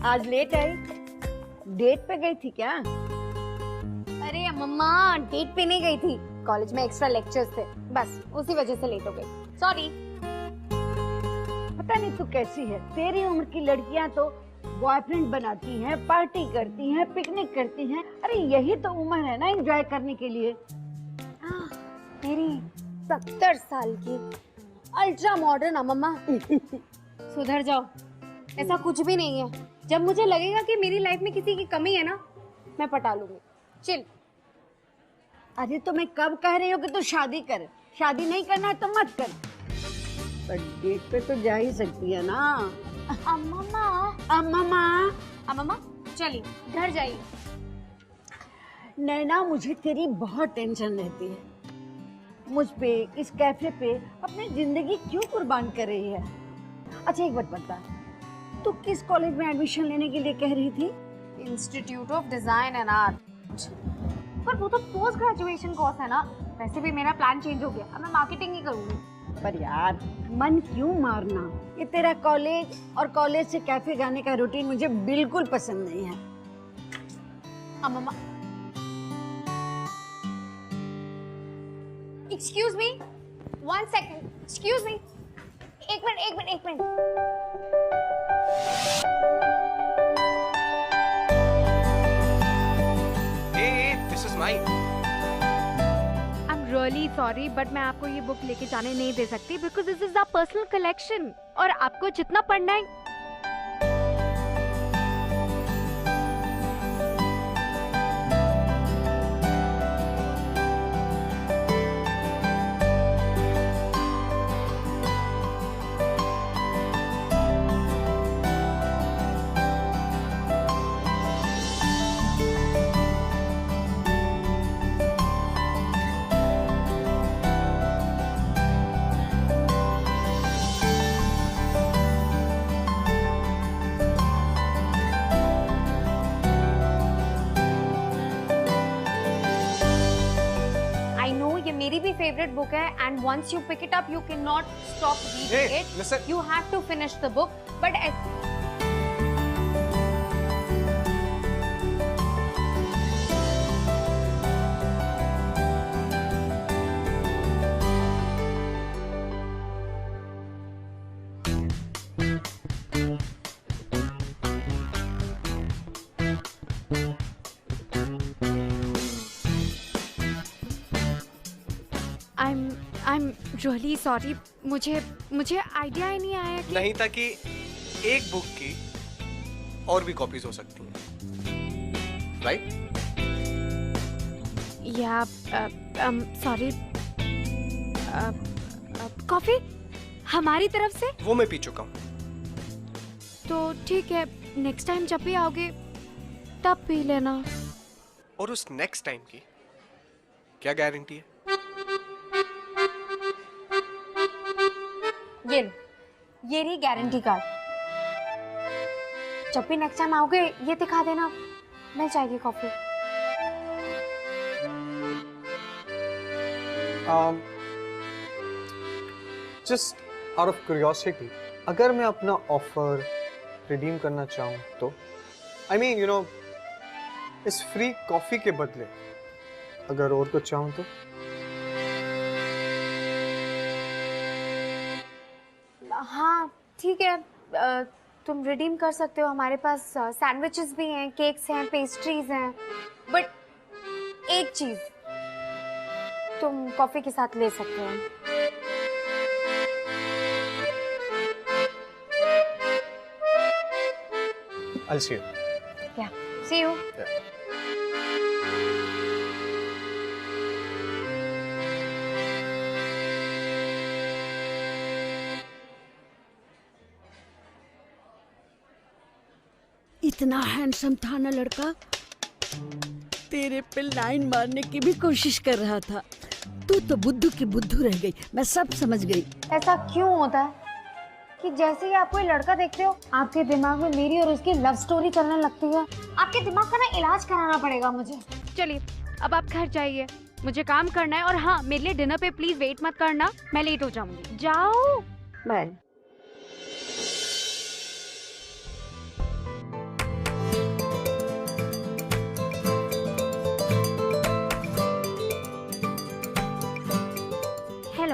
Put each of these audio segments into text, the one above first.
आज लेट आई, डेट पे गई थी क्या? अरे मम्मा, डेट पे नहीं गई थी, कॉलेज में एक्स्ट्रा लेक्चर्स थे, बस उसी वजह से लेट हो गई। सॉरी। पता नहीं तू कैसी है, तेरी उम्र की लड़कियां तो बॉयफ्रेंड बनाती हैं, पार्टी करती हैं, पिकनिक करती हैं। अरे यही तो उम्र है ना एंजॉय करने के लिए। मेरी 70 साल की अल्ट्रा मॉडर्न मम्मा। सुधर जाओ, ऐसा कुछ भी नहीं है। जब मुझे लगेगा कि मेरी लाइफ में किसी की कमी है ना, मैं पटा लूंगी। चिल। अरे तो मैं कब कह रही हूँ कि तू शादी कर, शादी नहीं करना है तो मत कर, पर डेट पे तो जा ही सकती है ना। मम्मा चलिए घर जाइए। नैना, मुझे तेरी बहुत टेंशन रहती है। मुझ पे, इस कैफे पे अपनी जिंदगी क्यों कुर्बान कर रही है? अच्छा एक बात बता, तू किस कॉलेज में एडमिशन लेने के लिए कह रही थी? Institute of design and art. पर वो तो पोस्ट ग्रेजुएशन कोर्स है ना। वैसे भी मेरा प्लान चेंज हो गया, अब मैं मार्केटिंग ही करूंगी। पर यार मन क्यों मारना, ये तेरा कॉलेज और कॉलेज से कैफे जाने का रूटीन मुझे बिल्कुल पसंद नहीं है। मम्मा, excuse me, 1 second, excuse me, एक मिनट। Hey, this is mine. I'm really sorry, but मैं आपको ये बुक लेके जाने नहीं दे सकती because this is our personal collection और आपको जितना पढ़ना है। मेरी भी फेवरेट बुक है and once you pick it up you cannot stop reading Hey, it. listen. You have to finish the book, but I'm really sorry, मुझे idea ही नहीं आया कि नहीं था कि एक बुक की और भी कॉपीज हो सकती हैं, राइट? या सॉरी, कॉफी हमारी तरफ से वो मैं पी चुका हूँ। तो ठीक है, नेक्स्ट टाइम जब भी आओगे तब पी लेना। और उस नेक्स्ट टाइम की क्या गारंटी है? ये रही गारंटी कार्ड। जब भी नेक्स्ट टाइम आओगे ये दिखा देना, मिल जाएगी coffee. Just out of curiosity, अगर मैं अपना ऑफर रिडीम करना चाहूँ तो I mean, you know, इस फ्री कॉफी के बदले अगर और कुछ चाहूँ तो? हाँ ठीक है, तुम रिडीम कर सकते हो। हमारे पास सैंडविचेस भी हैं, केक्स हैं, पेस्ट्रीज हैं, बट एक चीज तुम कॉफी के साथ ले सकते हो। I'll see you. Yeah, see you. Yeah. इतना हैंडसम था ना लड़का, तेरे पे लाइन मारने की भी कोशिश कर रहा था। तू तो बुद्धू की बुद्धू रह गई, मैं सब समझ गई। ऐसा क्यों होता है कि जैसे ही आप कोई लड़का देखते हो आपके दिमाग में मेरी और उसकी लव स्टोरी चलने लगती है? आपके दिमाग का ना इलाज कराना पड़ेगा मुझे। चलिए अब आप घर जाइए, मुझे काम करना है। और हाँ, मेरे लिए डिनर पे प्लीज वेट मत करना, मैं लेट हो जाऊंगी। जाओ। बाय।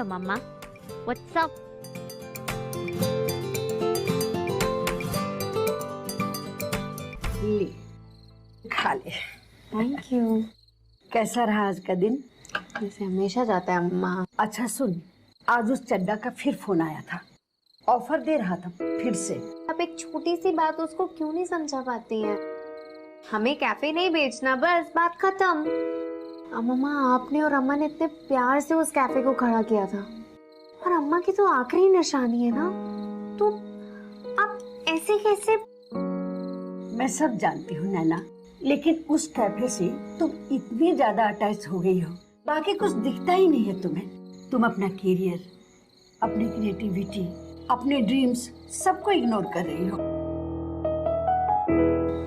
हेलो मम्मा, व्हाट्स अप? ले खा ले। Thank you. कैसा रहा आज का दिन? जैसे हमेशा जाता है अम्मा। अच्छा सुन, आज उस चड्डा का फिर फोन आया था, ऑफर दे रहा था फिर से। आप एक छोटी सी बात उसको क्यों नहीं समझा पाती हैं? हमें कैफे नहीं बेचना, बस बात खत्म। अम्मा, आपने और अम्मा ने इतने प्यार से उस कैफे को खड़ा किया था, और अम्मा की तो आखिरी निशानी है ना, तो आप ऐसे कैसे? मैं सब जानती हूँ नैना, लेकिन उस कैफे से तुम इतनी ज्यादा अटैच हो गई हो, बाकी कुछ दिखता ही नहीं है तुम्हें। तुम अपना करियर, अपनी क्रिएटिविटी, अपने ड्रीम्स सबको इग्नोर कर रही हो।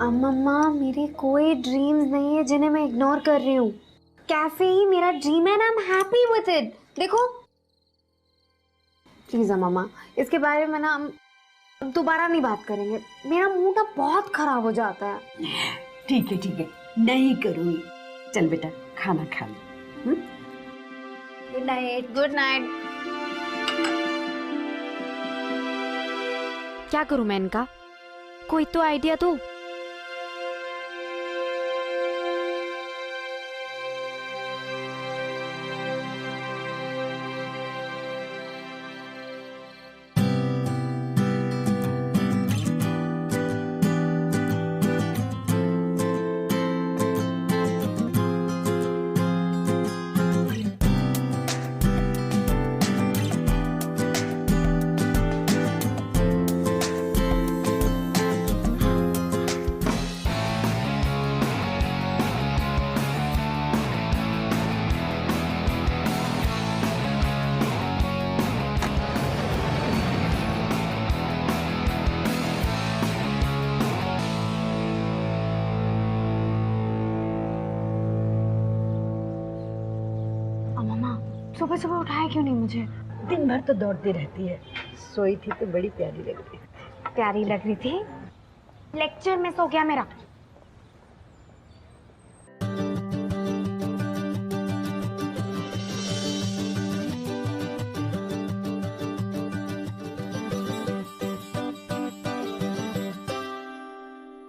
अम्मा, मेरे कोई ड्रीम्स नहीं है जिन्हें मैं इग्नोर कर रही हूँ। कैफे ही मेरा ड्रीम है ना, I am happy with it. देखो प्लीज अम्मा, इसके बारे में ना हम दोबारा नहीं बात करेंगे। मेरा मूड अब बहुत खराब हो जाता है। ठीक है, नहीं करूँगी। चल बेटा, खाना खा ले। Good night. Good night. क्या करूं मैं इनका? कोई तो आइडिया दो। सुबह सुबह उठाया क्यों नहीं मुझे? दिन भर तो दौड़ती रहती है, सोई थी तो बड़ी प्यारी लग रही थी। प्यारी लग रही थी? लेक्चर मिस हो गया मेरा।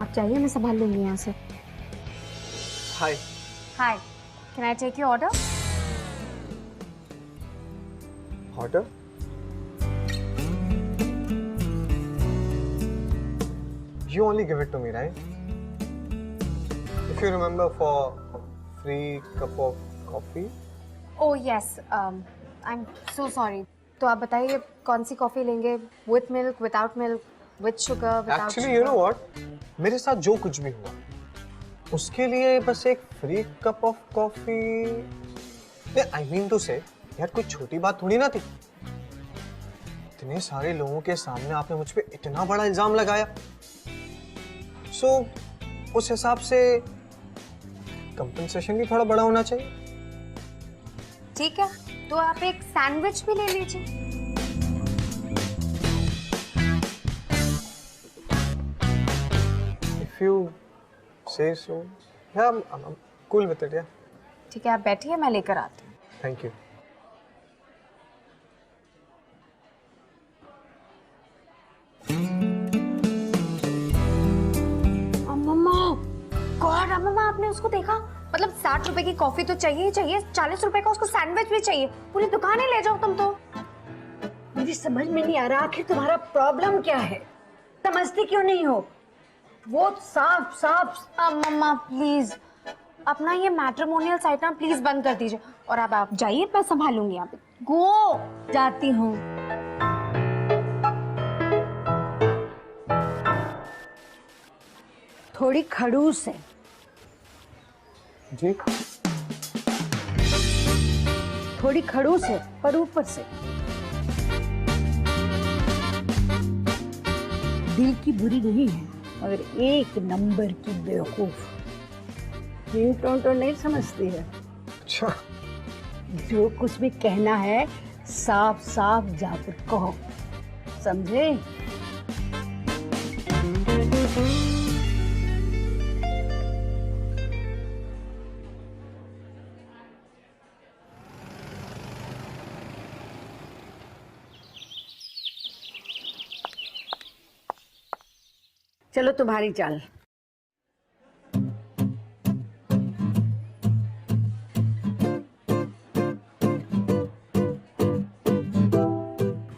आप चाहिए, मैं संभाल लूंगी यहाँ से। Hi. Hi, can I take your order? Order? You only give it to me, right? If you remember, for free cup of coffee. Oh yes, I'm so sorry. तो आप बताइए कौन सी कॉफी लेंगे? With milk, without milk, with sugar, without Actually, sugar? you know what? मेरे साथ जो कुछ भी हुआ, उसके लिए बस एक free cup of coffee. I mean to say, यार कोई छोटी बात थोड़ी ना थी। इतने सारे लोगों के सामने आपने मुझ पे इतना बड़ा इल्जाम लगाया। So, उस हिसाब से कंपनसेशन भी थोड़ा बड़ा होना चाहिए। ठीक है, तो आप एक सैंडविच भी ले लीजिए। If you say so, yeah, I'm cool with it, yeah. ठीक है, आप बैठिए, मैं लेकर आती हूँ। Thank you. गॉड अम्मा, आपने उसको देखा? मतलब 60 रुपए की कॉफी तो चाहिए ही चाहिए, 40 रुपए का उसको सैंडविच भी चाहिए। पूरी दुकान ही ले जाओ तुम तो। मुझे समझ में नहीं आ रहा, आखिर तुम्हारा प्रॉब्लम क्या है? समझती क्यों नहीं हो? वो साफ साफ। मम्मा प्लीज, अपना ये मैट्रिमोनियल साइट ना प्लीज बंद कर दीजिए, और अब आप जाइए, मैं संभालूंगी यहाँ पे। गो। जाती हूँ। थोड़ी खड़ूस है। जी? थोड़ी खड़ूस है, पर ऊपर से दिल की बुरी नहीं है, मगर एक नंबर की बेवकूफ। रिंगटोन तो नहीं समझती है। अच्छा। जो कुछ भी कहना है साफ साफ जाकर कहो, समझे? चलो तुम्हारी चाल।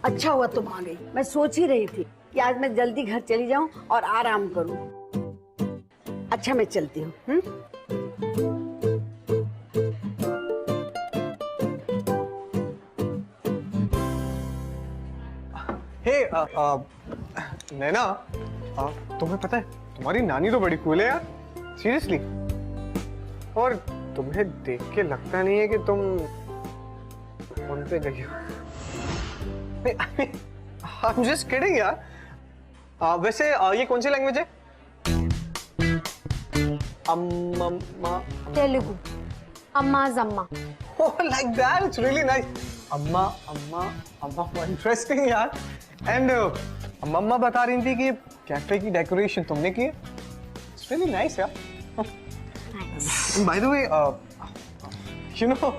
अच्छा हुआ तुम आ गई। मैं सोच ही रही थी कि आज मैं जल्दी घर चली जाऊं और आराम करूं। अच्छा मैं चलती हूँ। हे नैना, तुम्हें पता है तुम्हारी नानी तो बड़ी कूल है यार, सीरियसली। और तुम्हें देख के लगता नहीं है कि तुम उन पे गई हो। I'm just kidding यार। वैसे ये कौन सी लैंग्वेज है? अम्मा। तेलुगु। अम्मा जम्मा। Oh, like that, it's really nice. अम्मा, interesting यार। And अम्मा बता रही थी कि कैफे की डेकोरेशन तुमने की है। It's really nice यार। And by the way, you know,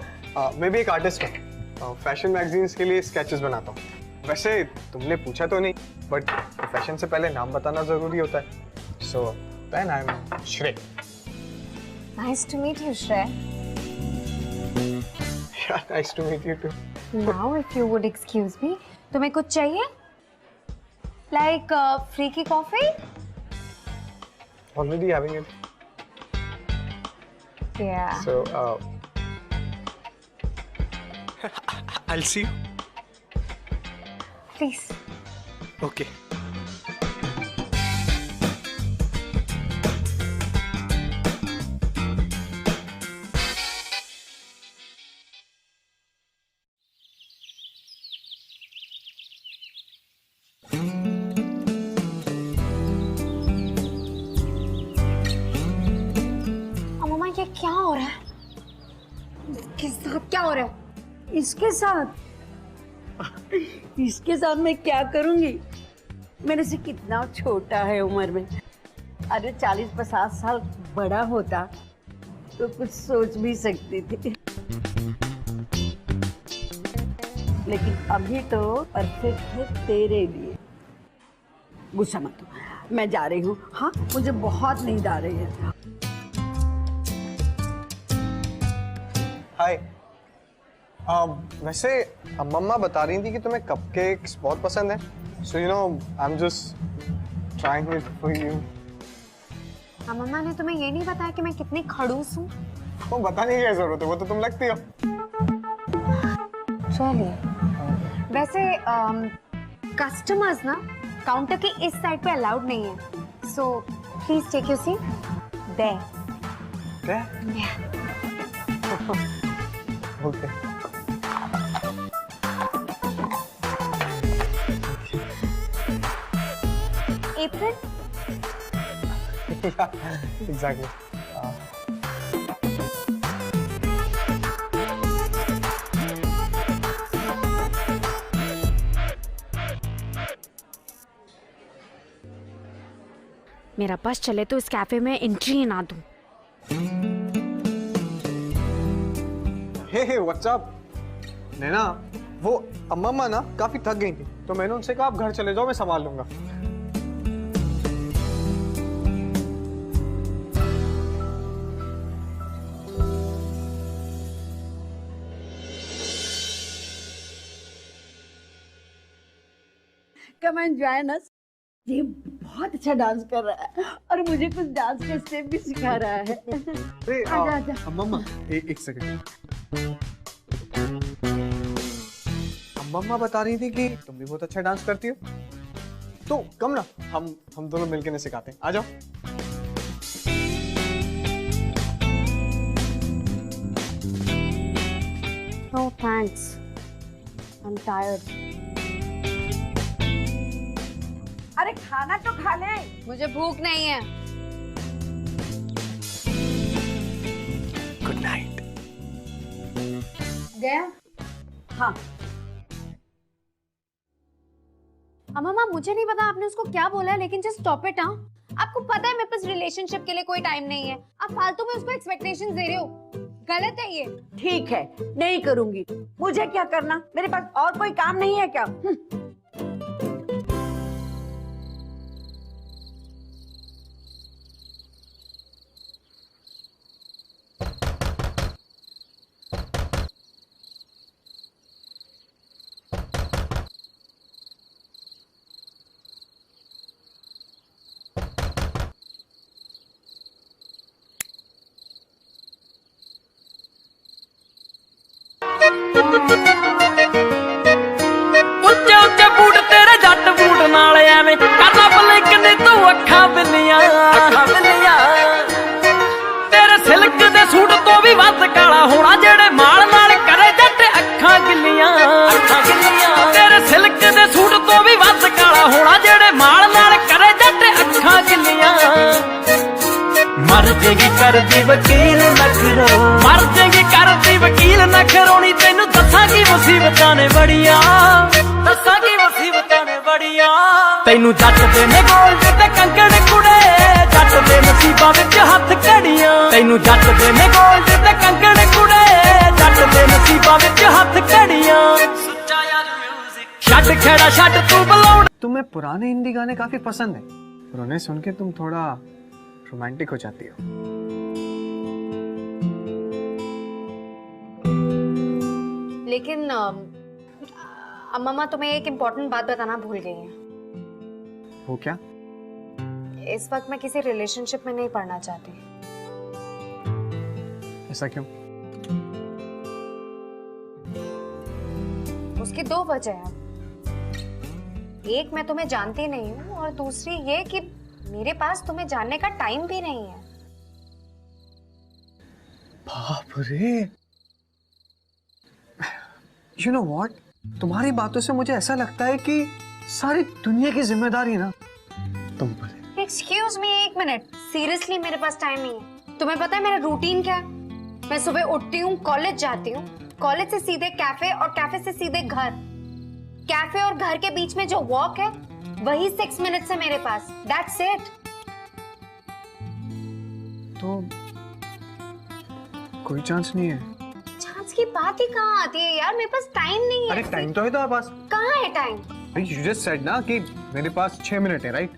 मैं भी एक आर्टिस्ट हूँ। फैशन मैगजीन्स के लिए स्केचेस बनाता हूँ। वैसे तुमने पूछा तो नहीं, बट प्रोफेशन से पहले नाम बताना जरूरी होता है। So then I'm Shrey. Nice to meet you, Shrey. Yeah, nice to meet you too. Now, if you would excuse me, तुम्हें कुछ चाहिए? Like free की coffee? Already having it. Yeah. So I'll see you. Please. Okay. अम्मा ये क्या हो रहा है? किस साथ क्या हो रहा है? इसके साथ मैं क्या करूंगी? मेरे से कितना छोटा है उम्र में। अरे 40-50 साल बड़ा होता तो कुछ सोच भी सकती थी, लेकिन अभी तो परफेक्ट है तेरे लिए। गुस्सा मत हो, मैं जा रही हूँ। हाँ, मुझे बहुत नींद आ रही है। हाय। वैसे मम्मा बता रही थी कि तुम्हें कपकेक्स बहुत पसंद है। So you know, I'm just trying it for you. मम्मा ने तुम्हें ये नहीं बताया कि मैं कितनी खड़ूस हूँ? वो बताने की क्या जरूरत है, वो तो तुम लगती हो। चलिए। वैसे कस्टमर्स ना काउंटर के इस साइड पे अलाउड नहीं है। So please take your seat there. क्या? Okay. Apron? Yeah, exactly. मेरा बस चले तो इस कैफे में एंट्री ही ना दूं। Hey what's up? नैना, वो अम्मा ना काफी थक गई थी, तो मैंने उनसे कहा आप घर चले जाओ, मैं संभाल लूंगा। Come and join us. ये बहुत अच्छा डांस कर रहा है और मुझे कुछ डांस के स्टेप भी सिखा रहा है। अरे आजा आजा। मम्मा एक सेकंड। मम्मा बता रही थी कि तुम भी बहुत अच्छा डांस करती हो, तो कम ना हम दोनों मिलकर सिखाते हैं। आ जाओ। No thanks. I'm tired. अरे खाना तो खा ले। मुझे भूख नहीं है। Good night. गया? हाँ। अम्मा मुझे नहीं पता आपने उसको क्या बोला है, लेकिन जस्ट स्टॉप इट। हाँ, आपको पता है मेरे पास रिलेशनशिप के लिए कोई टाइम नहीं है। आप फालतू में उसको एक्सपेक्टेशंस दे रहे हो। गलत है ये। ठीक है, नहीं करूंगी। मुझे क्या करना, मेरे पास और कोई काम नहीं है क्या? जेगी करदी वकील नखरो मर जेगी करदी वकील नखरोनी तेनू दसांगी मुसीबतां ने बड़ियां दसांगी मुसीबतां ने बड़ियां तेनू जट दे ने गोल्ड ते कंकड़ कुड़े जट दे नसीबां विच हत्थ घड़ियां तेनू जट दे ने गोल्ड ते कंकड़ कुड़े जट दे नसीबां विच हत्थ घड़ियां सुच्चा यार म्यूजिक छड्ड खेड़ा छड्ड तू बलाउण तुम्हें पुराने हिंदी गाने काफी पसंद है और उन्हें सुन के तुम थोड़ा रोमांटिक हो जाती हो। लेकिन मम्मा तुम्हें एक इम्पोर्टेंट बात बताना भूल गई है। वो क्या? इस वक्त मैं किसी रिलेशनशिप में नहीं पढ़ना चाहती। ऐसा क्यों? उसकी दो वजह है। एक, मैं तुम्हें जानती नहीं हूँ, और दूसरी ये कि मेरे पास तुम्हें जानने का टाइम भी नहीं है। बाप रे, you know what? तुम्हारी बातों से मुझे ऐसा लगता है कि सारी दुनिया की जिम्मेदारी ना तुम पर है। एक्सक्यूज मी, एक मिनट, सीरियसली मेरे पास टाइम नहीं है। तुम्हें पता है मेरा रूटीन क्या है? मैं सुबह उठती हूँ, कॉलेज जाती हूँ, कॉलेज से सीधे कैफे और कैफे से सीधे घर। कैफे और घर के बीच में जो वॉक है वही 6 मिनट से मेरे पास। That's it. तो कोई चांस नहीं है? चांस की बात ही कहाँ आती है यार, मेरे पास टाइम नहीं है। अरे टाइम तो है तुम्हारे पास। कहाँ है टाइम? यू जस्ट सेड ना कि मेरे पास 6 मिनट है, राइट?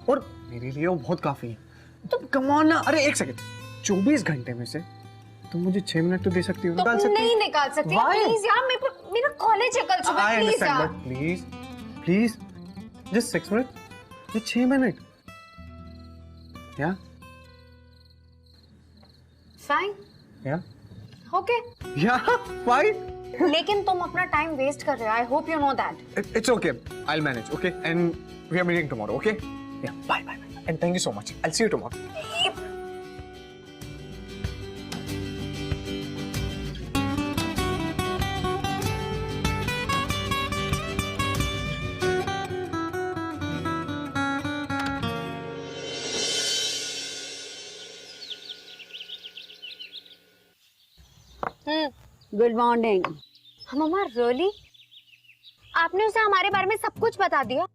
और मेरे लिए वो बहुत काफी है। तुम कम ऑन ना। अरे एक सेकंड, 24 घंटे में से तुम मुझे 6 मिनट तो दे सकती हो। तो नहीं निकाल सकती प्लीज यार, मेरा कॉलेज है कल सुबह। प्लीज यार, प्लीज प्लीज जस्ट 6 मिनट, ये 6 मिनट। या फाइन, या ओके, या फाइन। लेकिन तुम अपना टाइम वेस्ट कर रहे हो। I hope you know that. It's okay. I'll manage. Okay, and we are meeting tomorrow. Okay? Yeah. Bye. And thank you so much. I'll see you tomorrow. Good morning. Mamma really? आपने उसे हमारे बारे में सब कुछ बता दिया?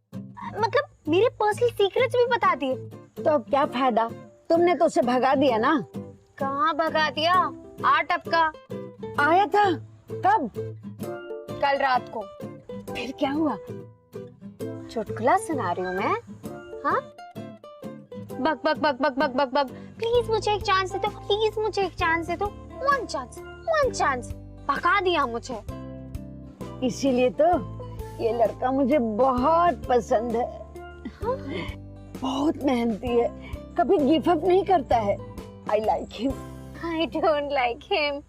मतलब मेरे पर्सनल सीक्रेट्स भी बता दिए? तो अब क्या फायदा, तुमने तो उसे भगा दिया ना। कहाँ भगा दिया? 8 टपका आया था। कब? कल रात को। फिर क्या हुआ? चुटकुला सुना रही हूँ मैं। हाँ, बक बक बक बक बक बक बक। प्लीज मुझे एक चांस दे दो, प्लीज मुझे एक चांस दे दो। One chance. भगा दिया मुझे। इसीलिए तो ये लड़का मुझे बहुत पसंद है। हाँ? बहुत मेहनती है, कभी गिव अप नहीं करता है। I like him. I don't like him.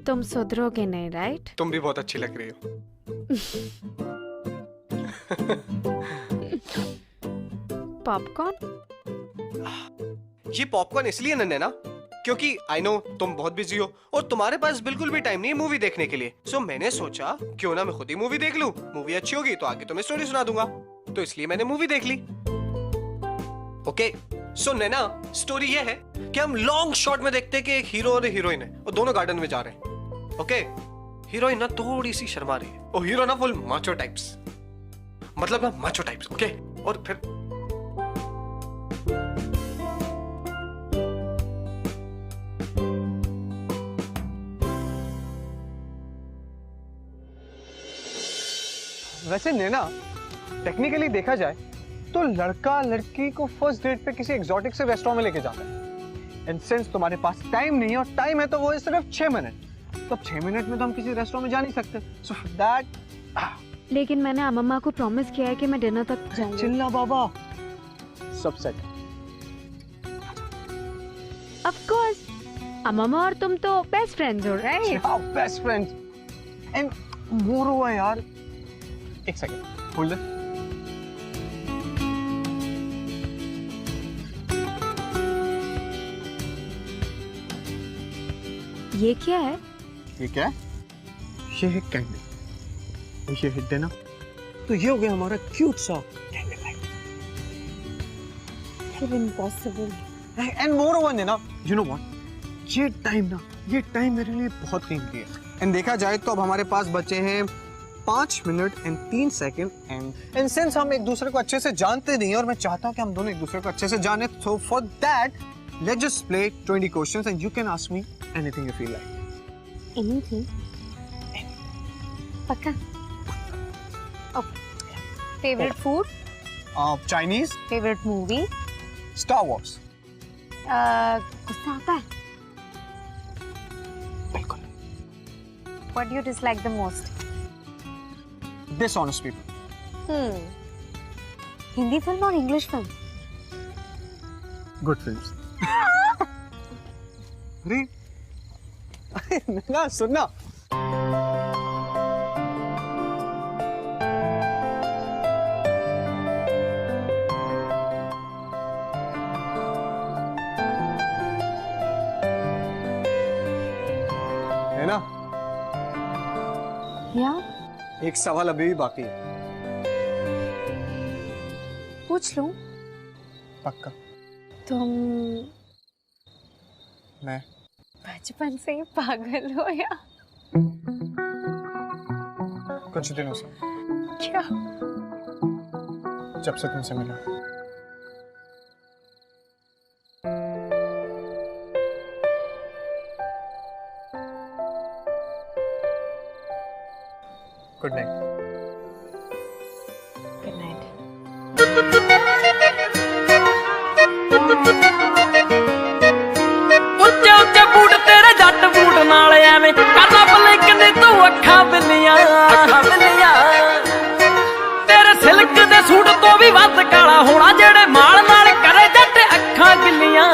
तुम सुधरोगे नहीं, राइट? तुम भी बहुत अच्छी लग रही हो। पॉपकॉर्न? ये पॉपकॉर्न इसलिए नन्हे ना क्योंकि आई नो तुम बहुत बिजी हो और तुम्हारे पास बिल्कुल भी टाइम नहीं है मूवी देखने के लिए। सो मैंने सोचा क्यों ना मैं खुद ही मूवी देख लूं। मूवी अच्छी होगी तो आगे तुम्हें स्टोरी सुना दूंगा, तो इसलिए मैंने मूवी देख ली। ओके, सो नैना स्टोरी ये है कि हम लॉन्ग शॉट में देखते हैं कि एक हीरो और हीरोइन है और दोनों गार्डन में जा रहे हैं। ओके, हीरोइन ना थोड़ी सी शर्मा रही है और हीरो ना फुल माचो टाइप्स, मतलब ना माचो टाइप्स। ओके, और फिर वैसे नैना टेक्निकली देखा जाए तो लड़का लड़की को फर्स्ट डेट पे किसी एक्सोटिक से रेस्टोरेंट में लेके जाता है। एंड सिंस तुम्हारे पास टाइम नहीं है और टाइम है तो वो है सिर्फ 6 मिनट, तो 6 मिनट में तो हम किसी रेस्टोरेंट में जा नहीं सकते। सो दैट लेकिन मैंने अम्मा को प्रॉमिस किया है कि मैं डिनर तक जाऊंगी। चिल्ला बाबा, सब सेट। ऑफ कोर्स, अम्मा और तुम तो बेस्ट फ्रेंड्स हो, right? Best friends and more हुआ यार। एक सेकंड होल्ड इट। ये क्या है? ये क्या है? ये है कैंडल, ये हिट देना तो ये हो गया हमारा क्यूट सा candle light. Impossible. And more over ना, यू नो व्हाट, ये टाइम मेरे लिए बहुत कीमती है। एंड देखा जाए तो अब हमारे पास बचे हैं 5 minute and 3 second and since हम एक दूसरे को अच्छे से जानते नहीं हैं और मैं चाहता हूं कि हम दोनों एक दूसरे को अच्छे से जाने, so for that let's just play 20 questions and you can ask me anything you feel like. Anything? पक्का? Okay. Favorite food? Chinese, Favorite movie? Star Wars. गुस्सा आता है? बिल्कुल। What do you dislike the most? Dishonest people. Hindi film और English film? Good films. अरे ना सुनना, है ना? या एक सवाल अभी भी बाकी है। पूछ लूं? पक्का? तुम मैं बचपन से ही पागल हो या कुछ दिनों से, क्या? जब से तुमसे मिला। Good night. Good night. ਉੱਚੇ ਉੱਚੇ ਬੂਟ ਤੇਰੇ ਜੱਟ ਬੂਟ ਨਾਲ ਐਵੇਂ ਕਰਨਾ ਬਲਿੰਕ ਨੇ ਤੂੰ ਅੱਖਾਂ ਬਿੱਲੀਆਂ ਤੇਰੇ ਸਿਲਕ ਦੇ ਸੂਟ ਤੋਂ ਵੀ ਵੱਧ ਕਾਲਾ ਹੋਣਾ ਜਿਹੜੇ ਮਾਲ ਨਾਲ ਕਰੇ ਜੱਟ ਅੱਖਾਂ ਗਿੱਲੀਆਂ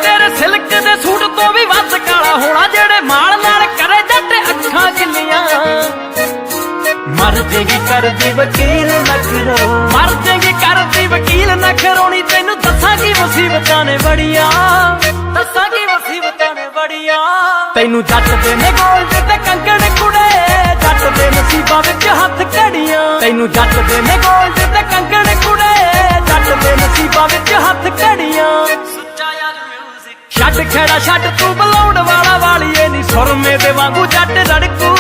ਤੇਰੇ ਸਿਲਕ ਦੇ ਸੂਟ ਤੋਂ ਵੀ ਵੱਧ ਕਾਲਾ ਹੋਣਾ ਜਿਹੜੇ ਮਾਲ ਨਾਲ ਕਰੇ ਜੱਟ ਅੱਖਾਂ ਗਿੱਲੀਆਂ ਮਰ ਜੇਗੀ ਕਰਦੀ ਵਕੀਲ ਨਖਰੋ ਮਰ ਜੇਗੀ ਕਰਦੀ ਵਕੀਲ ਨਖਰੋਣੀ ਤੈਨੂੰ ਦੱਸਾਂ ਕੀ ਮੁਸੀਬਤਾਂ ਨੇ ਬੜੀਆਂ ਤੈਨੂੰ ਜੱਟ ਦੇ ਨੇ ਗੋਲਡ ਤੇ ਕੰਕਣ ਕੁੜੇ ਜੱਟ ਦੇ ਨਸੀਬਾਂ ਵਿੱਚ ਹੱਥ ਘੜੀਆਂ ਤੈਨੂੰ ਜੱਟ ਦੇ ਨੇ ਗੋਲਡ ਤੇ ਕੰਕਣ ਕੁੜੇ ਜੱਟ ਦੇ ਨਸੀਬਾਂ ਵਿੱਚ ਹੱਥ ਘੜੀਆਂ ਸੁੱਚਾ ਯਾਰ ਮਿਊਜ਼ਿਕ ਛੱਡ ਖੜਾ ਛੱਡ ਤੂੰ ਬਲਾਉਣ ਵਾਲਾ ਵਾਲੀਏ ਨੀ ਸੁਰਮੇ ਦੇ ਵਾਂਗੂ ਜੱਟ ਰੜਕੂ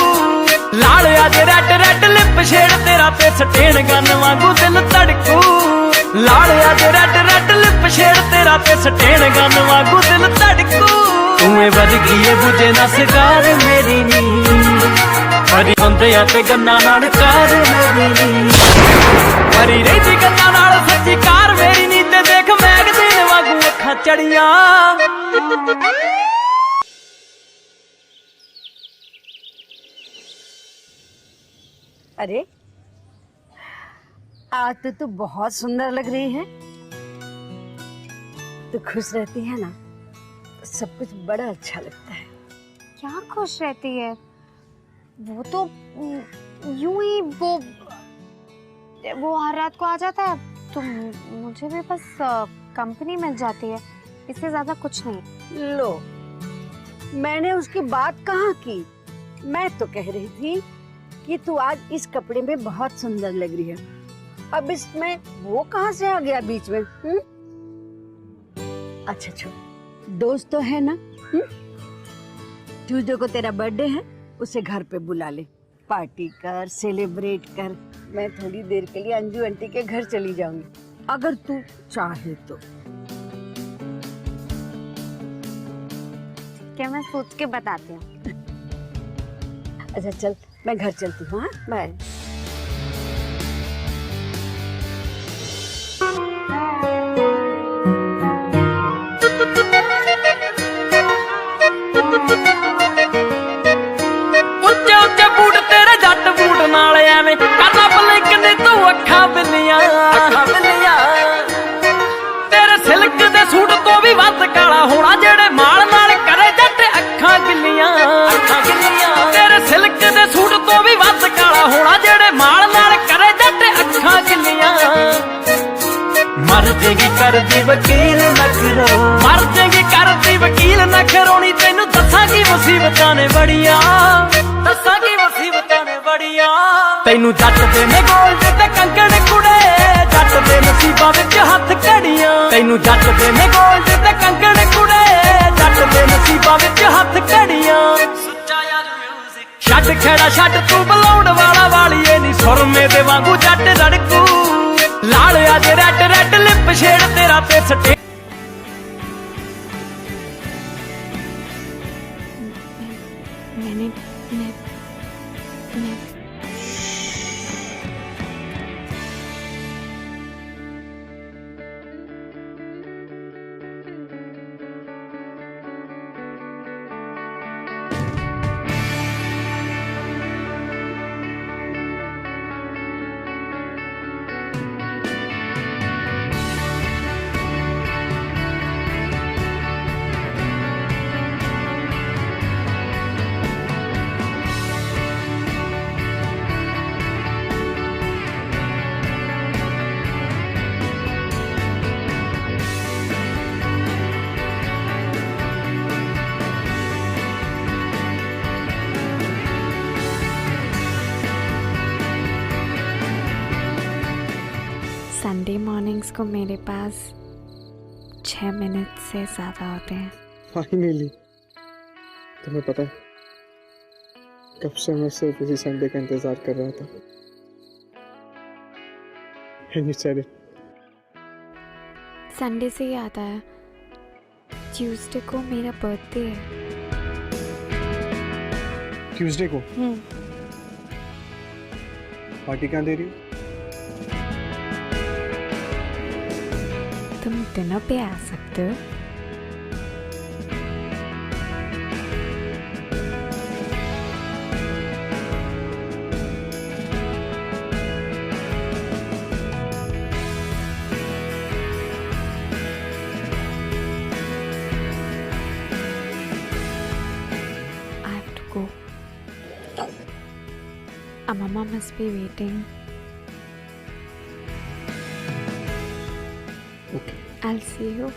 ਲਾਲਿਆ ਜੇ ਰੈਡ ਰੈਡ ਲਿਪ ਛੇੜ ਤੇਰਾ ਤੇ ਸਟੇਨ ਗਨ ਵਾਂਗੂ ਦਿਲ ਧੜਕੂ ਲਾਲਿਆ ਜੇ ਰੈਡ ਰੈਡ ਲਿਪ ਛੇੜ ਤੇਰਾ ਤੇ ਸਟੇਨ ਗਨ ਵਾਂਗੂ ਦਿਲ ਧੜਕੂ ਤੂੰ ਏ ਵਰਗੀ ਏ ਬੁਝੇ ਨਾ ਸਿਕਾਰ ਮੇਰੀ ਨੀ ਪਰੀ ਬੰਦਿਆਂ ਤੇ ਗੰਨਾ ਨਾਲ ਕਾਰ ਮੇਰੀ ਨੀ ਪਰੀ ਰਹਿੰਦੀ ਗੰਨਾ ਨਾਲ ਸੱਚੀ ਕਾਰ ਮੇਰੀ ਨੀ ਤੇ ਦੇਖ ਮੈਗਜ਼ੀਨ ਵਾਂਗੂ ਅੱਖਾਂ ਚੜੀਆਂ अरे आज तो तू बहुत सुंदर लग रही है। तू खुश रहती है ना तो सब कुछ बड़ा अच्छा लगता है। क्या खुश रहती है? वो तो यूं ही वो हर रात को आ जाता है तो मुझे भी बस कंपनी मिल जाती है, इससे ज्यादा कुछ नहीं। लो, मैंने उसकी बात कहाँ की, मैं तो कह रही थी कि तू आज इस कपड़े में बहुत सुंदर लग रही है। अब इसमें वो कहाँ से आ गया बीच में? अच्छा छोड़, दोस्त तो है ना। ट्यूसडे को तेरा बर्थडे है, उसे घर पे बुला ले, पार्टी कर, सेलिब्रेट कर। मैं थोड़ी देर के लिए अंजू आंटी के घर चली जाऊंगी, अगर तू चाहे तो। क्या मैं सोच के बताती हूँ। अच्छा चल, मैं घर चलती हूँ। हाँ, बाय। ਉੱਚੇ ਉੱਚੇ ਬੂਟ ਤੇਰੇ ਜੱਟ ਬੂਟ ਨਾਲ ਐਵੇਂ ਕਰਨਾ ਬਲਿੰਕ ਨੇ ਤੂੰ ਅੱਖਾਂ ਬਿੱਲੀਆਂ ਤੇਰੇ ਸਿਲਕ ਦੇ ਸੂਟ ਤੋਂ ਵੀ ਵੱਧ ਕਾਲਾ ਹੋਣਾ ਜਿਹੜੇ ਮਾਲ ਨਾਲ ਕਰੇ ਜੱਟ ਅੱਖਾਂ ਗਿੱਲੀਆਂ ਤੇਰੇ ਸਿਲਕ ਦੇ ਸੂਟ ਤੋਂ ਵੀ ਵੱਧ ਕਾਲਾ ਹੋਣਾ ਜਿਹੜੇ ਮਾਲ ਨਾਲ ਕਰੇ ਜੱਟ ਅੱਖਾਂ ਗਿੱਲੀਆਂ ਮਰ ਜੇਗੀ ਕਰਦੀ ਵਕੀਲ ਨਖਰੋ ਮਰ ਜੇਗੀ ਕਰਦੀ ਵਕੀਲ ਨਖਰੋਣੀ ਤੈਨੂੰ ਦੱਸਾਂ मुसीबतां ने बड़ियां दस्सां की मुसीबतां ने बड़ियां तैनू जट दे ने गोल्ड ते कंगण कुड़े जट दे नसीबां विच हत्थ घड़ियां तैनू जट दे ने गोल्ड ते कंगण कुड़े जट दे नसीबां विच हत्थ घड़ियां छड़ खेड़ा छड़ तू बुलाउण वाला वालीए नी सुरमे दे वांगू जट रड़कू लाल अज रैड रैड लिप छेड़ तेरा ते सटे संडे मॉर्निंग्स को मेरे पास 6 मिनट से ज़्यादा होते हैं। फाइनली तुम्हें पता है कब से मैं सिर्फ इसी संडे का इंतजार कर रहा था। And you said it. Sunday से ही आता है, ट्यूसडे को मेरा बर्थडे है। ट्यूसडे को पार्टी कहाँ दे रही हो? तुम डिनर पे आ सकते हो। I have to go. Mama must be waiting. Okay. I'll see you.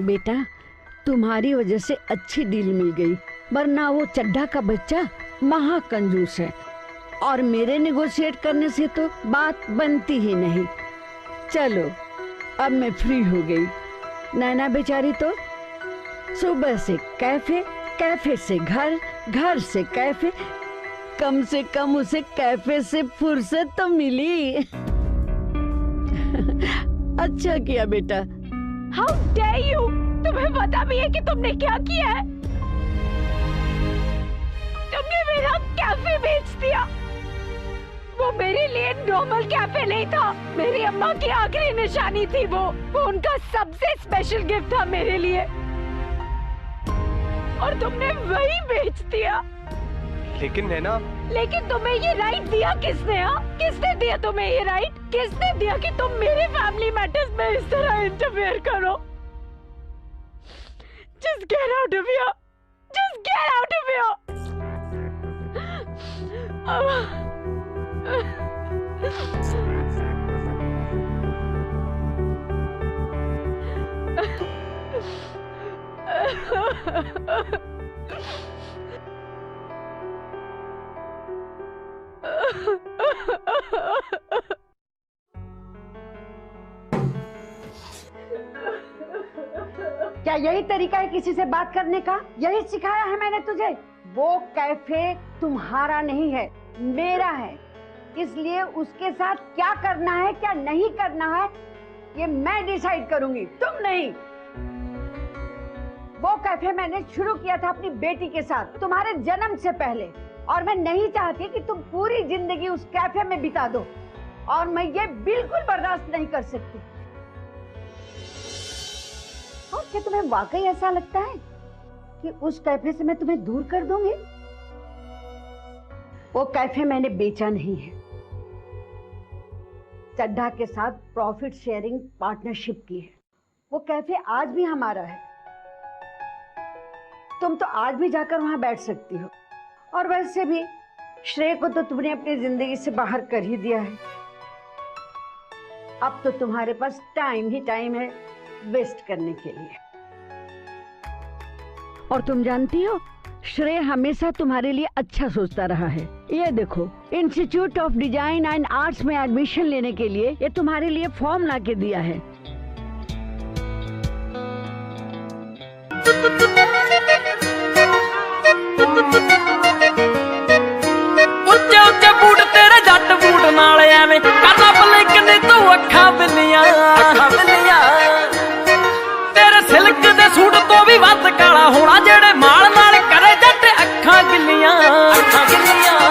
बेटा, तुम्हारी वजह से अच्छी डील मिल गई, वरना वो चड्ढा का बच्चा महा कंजूस है और मेरे नेगोशिएट करने से तो बात बनती ही नहीं। चलो, अब मैं फ्री हो गई। नैना बेचारी तो सुबह से कैफे, कैफे से घर, घर से कैफे, कम से कम उसे कैफे से फुर्सत तो मिली। अच्छा किया बेटा। How dare you? तुम्हें पता भी है कि तुमने क्या किया है? तुमने मेरा कैफे बेच दिया। वो मेरे लिए नॉर्मल कैफे नहीं था, मेरी अम्मा की आखिरी निशानी थी। वो उनका सबसे स्पेशल गिफ्ट था मेरे लिए, और तुमने वही बेच दिया। लेकिन नैना, लेकिन तुम्हें ये राइट दिया किसने? किसने दिया तुम्हें ये राइट? किसने दिया कि तुम मेरे फैमिली मैटर्स में इस तरह इंटरफेयर करो? Just get out of here! Just get out of here! क्या यही तरीका है किसी से बात करने का? यही सिखाया है मैंने तुझे? वो कैफे तुम्हारा नहीं है, मेरा है। इसलिए उसके साथ क्या करना है क्या नहीं करना है ये मैं डिसाइड करूंगी, तुम नहीं। वो कैफे मैंने शुरू किया था अपनी बेटी के साथ तुम्हारे जन्म से पहले, और मैं नहीं चाहती कि तुम पूरी जिंदगी उस कैफे में बिता दो, और मैं ये बिल्कुल बर्दाश्त नहीं कर सकती। और क्या तुम्हें वाकई ऐसा लगता है कि उस कैफे से मैं तुम्हें दूर कर दूंगी? वो कैफे मैंने बेचा नहीं है, चड्ढा के साथ प्रॉफिट शेयरिंग पार्टनरशिप की है। वो कैफे आज भी हमारा है, तुम तो आज भी जाकर वहां बैठ सकती हो। और वैसे भी श्रेय को तो तुमने अपनी जिंदगी से बाहर कर ही दिया है, अब तो तुम्हारे पास टाइम ही टाइम है वेस्ट करने के लिए। और तुम जानती हो श्रेय हमेशा तुम्हारे लिए अच्छा सोचता रहा है। ये देखो, institute of design and arts में एडमिशन लेने के लिए ये तुम्हारे लिए फॉर्म ला के दिया है। ਉੱਚੇ ਉੱਚੇ ਬੂਟ ਤੇਰੇ ਜੱਟ ਬੂਟ ਨਾਲ ਐਵੇਂ ਕਰਦਾ ਬਲਿਕ ਨੇ ਤੂੰ ਅੱਖਾਂ ਬਿੱਲੀਆਂ ਤੇਰੇ ਸਿਲਕ ਦੇ ਸੂਟ ਤੋਂ ਵੀ ਵੱਧ ਕਾਲਾ ਹੋਣਾ ਜਿਹੜੇ ਮਾਲ ਨਾਲ ਕਰੇ ਜੱਟ ਅੱਖਾਂ ਗਿੱਲੀਆਂ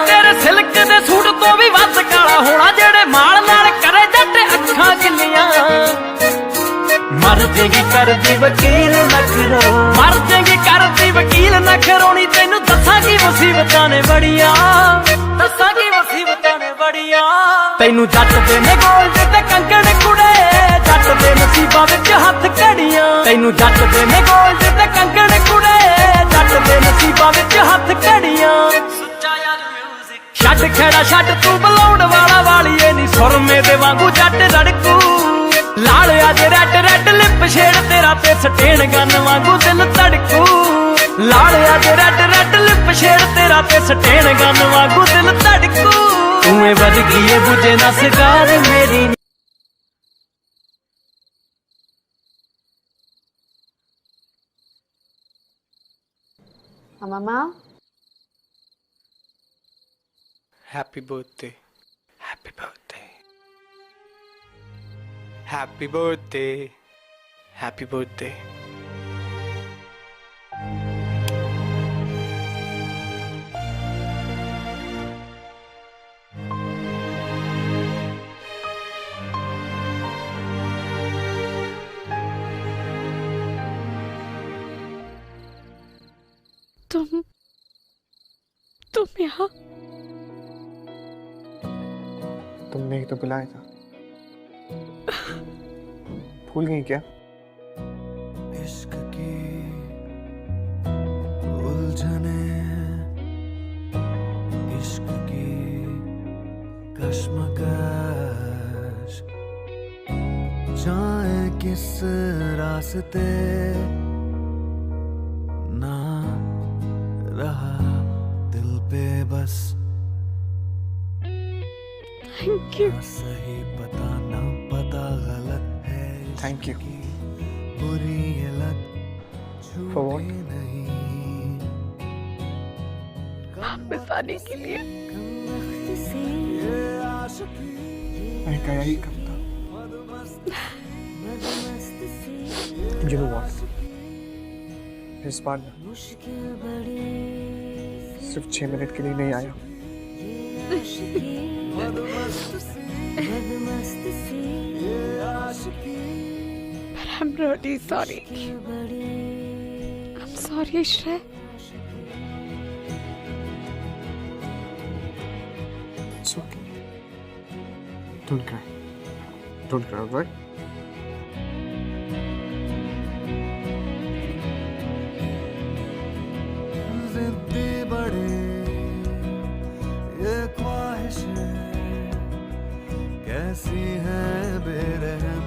ਤੇਰੇ ਸਿਲਕ ਦੇ ਸੂਟ ਤੋਂ ਵੀ ਵੱਧ ਕਾਲਾ ਹੋਣਾ ਜਿਹੜੇ ਮਾਲ ਨਾਲ ਕਰੇ ਜੱਟ ਅੱਖਾਂ ਗਿੱਲੀਆਂ ਮਰ ਜੇਗੀ ਕਰਦੀ ਵਕੀਲ ਨਖਰੋ ਮਰ ਜੇਗੀ ਕਰਦੀ ਵਕੀਲ ਨਖਰੋਣੀ ਤੈਨੂੰ ਦੱਸਾਂਗੀ ਮੁਸੀਬਤਾਂ ਨੇ ਬੜੀਆਂ ਦੱਸਾਂਗੀ ਮੁਸੀਬਤਾਂ ਨੇ ਬੜੀਆਂ ਤੈਨੂੰ ਜੱਟ ਦੇ ਨੇ ਗੋਲਡ ਤੇ ਕੰਕਣ ਕੁੜੇ ਜੱਟ ਦੇ ਨਸੀਬਾਂ ਵਿੱਚ ਹੱਥ ਘੜੀਆਂ ਤੈਨੂੰ ਜੱਟ ਦੇ ਨੇ ਗੋਲਡ ਤੇ ਕੰਕਣ ਕੁੜੇ ਜੱਟ ਦੇ ਨਸੀਬਾਂ ਵਿੱਚ ਹੱਥ ਘੜੀਆਂ ਛੱਡ ਖੜਾ ਛੱਡ ਤੂੰ ਬਲਾਉਣ ਵਾਲਾ ਵਾਲੀਏ ਨੀ ਸੁਰਮੇ ਦੇ ਵਾਂਗੂ ਜੱਟ ਰੜਕੂ ਲਾਲ ਅੱਜ ਰੈਡ ਰੈਡ ਲਿਪ ਛੇੜ ਤੇਰਾ ਤੇ ਸਟੇਨ ਗਨ ਵਾਂਗੂ ਦਿਲ ਧੜਕੂ ਲਾਲ ਅੱਜ ਰੈਡ ਰੈਡ ਲਿਪ ਛੇੜ ਤੇਰਾ ਤੇ ਸਟੇਨ ਗਨ ਵਾਂਗੂ ਦਿਲ ਧੜਕੂ ਤੂੰ ਏ ਵਰਗੀ ਏ ਬੁਝੇ ਨਾ ਸਿਗਾਰ ਮੇਰੀ मम्मा happy birthday, happy birthday, happy birthday, happy birthday. तुम यहाँ? तुमने ही तो बुलाया था, भूल गई क्या? इश्क की उलझने, इश्क की कश्मकश, जाए किस रास्ते ना रहा दिल पे बस। Thank you. सही पता ना पता गलत है। Thank you. बुरी ये लत For what? नहीं वापस आने के लिए। मैं क्या यही कम था। You know what? इस बार ना सिर्फ 6 मिनट के लिए नहीं आया। But I'm really sorry. I'm sorry, Shreya. It's okay. Don't cry. Don't cry, alright? जिद्दी बड़े ये ख्वाहिशें कैसी हैं बेरहम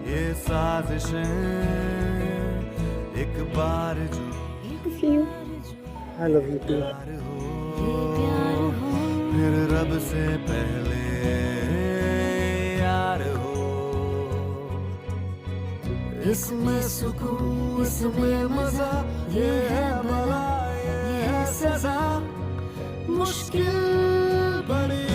ये साजिशें एक बार जो I love you too. प्यार हो फिर रब से पहले यार हो इसमें सुकून इसमें मजा ये है भला ये है सजा मुश्किल बड़ी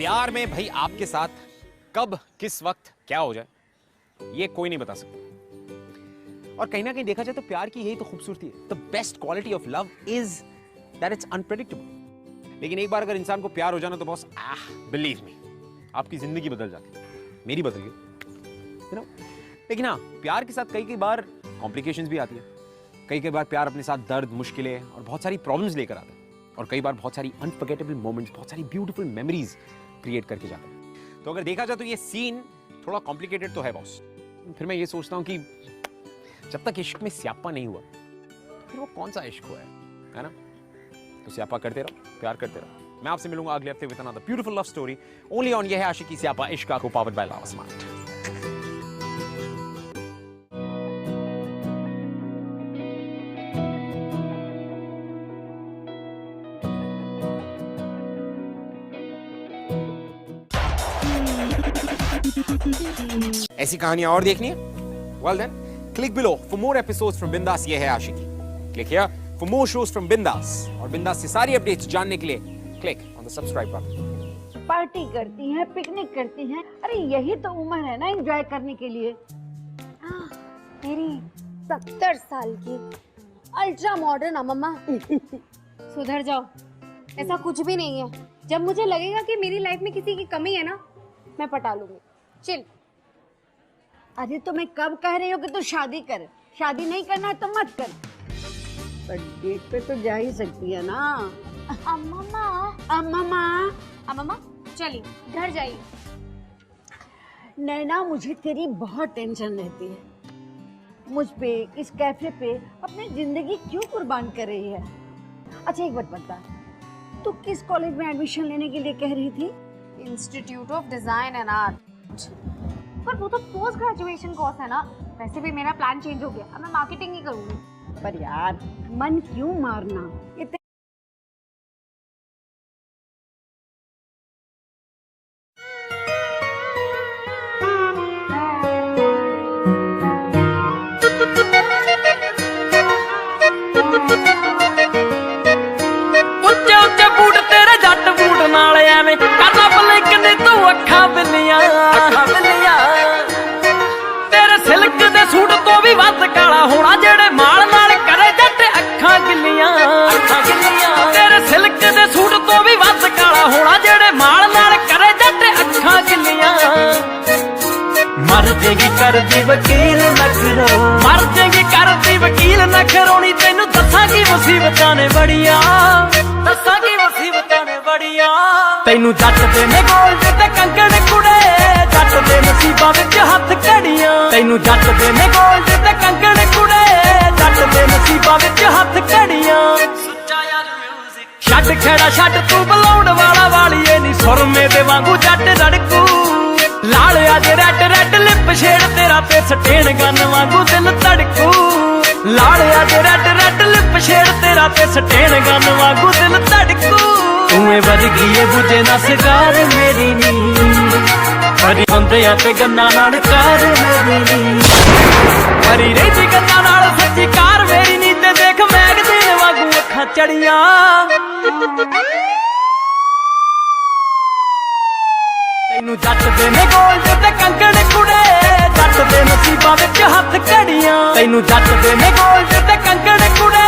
प्यार में भाई आपके साथ कब किस वक्त क्या हो जाए ये कोई नहीं बता सकता। और कहीं ना कहीं देखा जाए तो प्यार की यही तो खूबसूरती है। The best quality of love is that it's unpredictable. लेकिन एक बार अगर इंसान को प्यार हो जाना तो बॉस बिलीव मी आपकी जिंदगी बदल जाती है। मेरी बदल गई यू नो। लेकिन हाँ, प्यार के साथ कई बार कॉम्प्लिकेशंस भी आती है। कई बार प्यार अपने साथ दर्द, मुश्किलें और बहुत सारी प्रॉब्लम्स लेकर आता है। और कई बार बहुत सारी अनफॉरगेटेबल मोमेंट्स, बहुत सारी ब्यूटीफुल मेमोरीज क्रिएट करके जाता है। तो अगर देखा जाए तो ये सीन थोड़ा कॉम्प्लिकेटेड तो है बॉस। फिर मैं ये सोचता हूँ कि जब तक इश्क में स्यापा नहीं हुआ तो फिर वो कौन सा इश्क हुआ है ना? तो स्यापा करते रहो, प्यार करते रहो। मैं आपसे मिलूंगा अगले हफ्ते with another beautiful love story only on ये है आशिकी स्यापा इश्क को पावर्ड बाय लावा स्मार्ट। ऐसी कहानियां और देखनी है? Well then, click below for more episodes from बिंदास ये है आशिकी। Click here for more shows from बिंदास। और बिंदास से सारी अपडेट्स जानने के लिए click on the subscribe button। Party करती हैं, पिकनिक करती हैं, अरे यही तो उम्र है ना एंजॉय करने के लिए। मेरी 70 साल की अल्ट्रा मॉडर्न अम्मा। सुधर जाओ, ऐसा कुछ भी नहीं है। जब मुझे लगेगा कि मेरी लाइफ में किसी की कमी है ना, मैं पटा लूंगी। चिल। अरे तो मैं कब कह रही हूँ कि तू शादी कर, शादी नहीं करना है तो मत कर, पर डेट पे तो जा ही सकती है ना। अम्मा चलिए घर जाइए। नैना, मुझे तेरी बहुत टेंशन रहती है। मुझ पे, इस कैफे पे अपनी जिंदगी क्यों कुर्बान कर रही है? अच्छा एक बात बता, तू किस कॉलेज में एडमिशन लेने के लिए कह रही थी? Institute of design and art. पर वो तो पोस्ट ग्रेजुएशन कोर्स है ना। वैसे भी मेरा प्लान चेंज हो गया, अब मैं मार्केटिंग ही करूंगी। पर यार मन क्यों मारना, इतने ਉੱਚੇ ਉੱਚੇ ਬੂਟ ਤੇਰੇ ਜੱਟ ਬੂਟ ਨਾਲ ਐਵੇਂ ਕਰਦਾ ਬਲਿੰਕ ਨੇ ਤੂੰ ਅੱਖਾਂ ਬਿੱਲੀਆਂ ਤੇਰੇ ਸਿਲਕ ਦੇ ਸੂਟ ਤੋਂ ਵੀ ਵੱਧ ਕਾਲਾ ਹੋਣਾ ਜਿਹੜੇ ਮਾਲ ਨਾਲ ਕਰੇ ਜੱਟ ਅੱਖਾਂ ਗਿੱਲੀਆਂ ਤੇਰੇ ਸਿਲਕ ਦੇ ਸੂਟ ਤੋਂ ਵੀ ਵੱਧ ਕਾਲਾ ਹੋਣਾ ਜਿਹੜੇ ਮਾਲ ਨਾਲ ਕਰੇ ਜੱਟ ਅੱਖਾਂ ਗਿੱਲੀਆਂ ਮਰ ਜੇਗੀ ਕਰਦੀ ਵਕੀਲ ਨਖਰੋ ਮਰ ਜੇਗੀ ਕਰਦੀ ਵਕੀਲ ਨਖਰੋਣੀ ਤੈਨੂੰ ਦੱਸਾਂਗੀ ਮੁਸੀਬਤਾਂ ਨੇ ਬੜੀਆਂ ਦੱਸਾਂਗੀ ਮੁਸੀਬਤਾਂ ਨੇ ਬੜੀਆਂ ਤੈਨੂੰ ਜੱਟ ਦੇ ਨੇ ਗੋਲਡ ਤੇ ਕੰਕਣ ਕੁੜੇ ਜੱਟ ਦੇ ਨਸੀਬਾਂ ਵਿੱਚ ਹੱਥ ਘੜੀਆਂ ਤੈਨੂੰ ਜੱਟ ਦੇ ਨੇ ਗੋਲਡ ਤੇ ਕੰਕਣ ਕੁੜੇ ਜੱਟ ਦੇ ਨਸੀਬਾਂ ਵਿੱਚ ਹੱਥ ਘੜੀਆਂ ਸੁੱਚਾ ਯਾਰ ਮਿਊਜ਼ਿਕ ਛੱਡ ਖੇੜਾ ਛੱਡ ਤੂੰ ਬਲਾਉਣ ਵਾਲਾ ਵਾਲੀਏ ਨੀ ਸੁਰਮੇ ਦੇ ਵਾਂਗੂ ਜੱਟ ਰੜਕੂ ਲਾਲ ਅੱਜ ਰੈਡ ਰੈਡ ਲਿਪ ਛੇੜ ਤੇਰਾ ਤੇ ਸਟੇਨ ਗਨ ਵਾਂਗੂ ਦਿਲ ਧੜਕੂ ਲਾਲ ਅੱਜ ਰੈਡ ਰੈਡ ਲਿਪ ਛੇੜ ਤੇਰਾ ਤੇ ਸਟੇਨ ਗਨ ਵਾਂਗੂ ਦਿਲ ਧੜਕੂ ਤੂੰ ਏ ਵਰਗੀ ਏ ਬੁਝੇ ਨਾ ਸਿਗਾਰ ਮੇਰੀ ਨੀ ਹਰੀ ਹੁੰਦਿਆਂ ਤੇ ਗੰਨਾ ਨਾਲ ਕਾਰ ਮੇਰੀ ਨੀ ਹਰੀ ਰਹਿੰਦੀ ਗੰਨਾ ਨਾਲ ਸੱਚੀ ਕਾਰ ਮੇਰੀ ਨੀ ਤੇ ਦੇਖ ਮੈਗਜ਼ੀਨ ਵਾਂਗੂ ਅੱਖਾਂ ਚੜੀਆਂ ਤੈਨੂੰ ਜੱਟ ਦੇ ਨੇ ਗੋਲਡ ਤੇ ਕੰਕਣ ਕੁੜੇ ਜੱਟ ਦੇ ਨਸੀਬਾਂ ਵਿੱਚ ਹੱਥ ਘੜੀਆਂ ਤੈਨੂੰ ਜੱਟ ਦੇ ਨੇ ਗੋਲਡ ਤੇ ਕੰਕਣ ਕੁੜੇ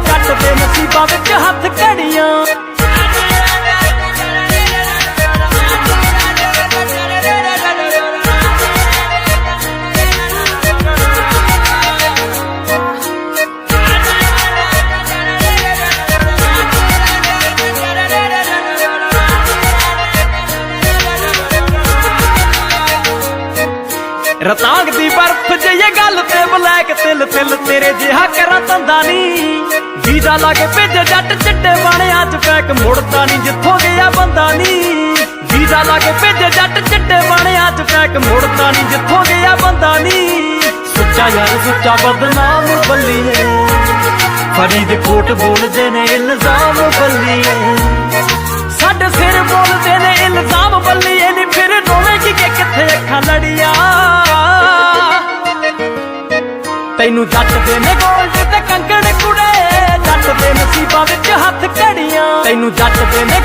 ਜੱਟ ਦੇ ਨਸੀਬਾਂ ਵਿੱਚ ਹੱਥ ਘੜੀਆਂ ਰਤਾਂਗ ਦੀ ਬਰਫ਼ ਜਿਹੀ ਗੱਲ ਤੇ ਬਲੈਕ ਤਿਲ ਤਿਲ ਤੇਰੇ ਜਿਹਾ ਕਰਾਂ ਤੰਦਾ ਨੀ ਵੀਜ਼ਾ ਲਾ ਕੇ ਭੇਜੇ ਜੱਟ ਚਿੱਟੇ ਬਾਣਿਆਂ ਚ ਪੈਕ ਮੁੜਦਾ ਨੀ ਜਿੱਥੋਂ ਗਿਆ ਬੰਦਾ ਨੀ ਵੀਜ਼ਾ ਲਾ ਕੇ ਭੇਜੇ ਜੱਟ ਚਿੱਟੇ ਬਾਣਿਆਂ ਚ ਪੈਕ ਮੁੜਦਾ ਨੀ ਜਿੱਥੋਂ ਗਿਆ ਬੰਦਾ ਨੀ ਸੁੱਚਾ ਯਾਰ ਸੁੱਚਾ ਬਦਨਾਮ ਬੱਲੀਏ ਫਰੀਦਕੋਟ ਬੋਲਦੇ ਨੇ ਇਲਜ਼ਾਮ ਬੱਲੀਏ ਸਾਡੇ ਸਿਰ ਬੋਲਦੇ ਨੇ ਇਲਜ਼ਾਮ ਬੱਲੀਏ ਨੀ ਫਿਰ ਰੋਵੇਂਗੀ ਕਿ ਕਿੱਥੇ ਅੱਖਾਂ ਲੜੀਆਂ ਤੈਨੂੰ ਜੱਟ ਦੇ ਨੇ ਗੋਲਡ ਤੇ ਕੰਕਣ ਕੁੜੇ ਜੱਟ ਦੇ ਨਸੀਬਾਂ ਵਿੱਚ ਹੱਥ ਘੜੀਆਂ ਤੈਨੂੰ ਜੱਟ ਦੇ ਨੇ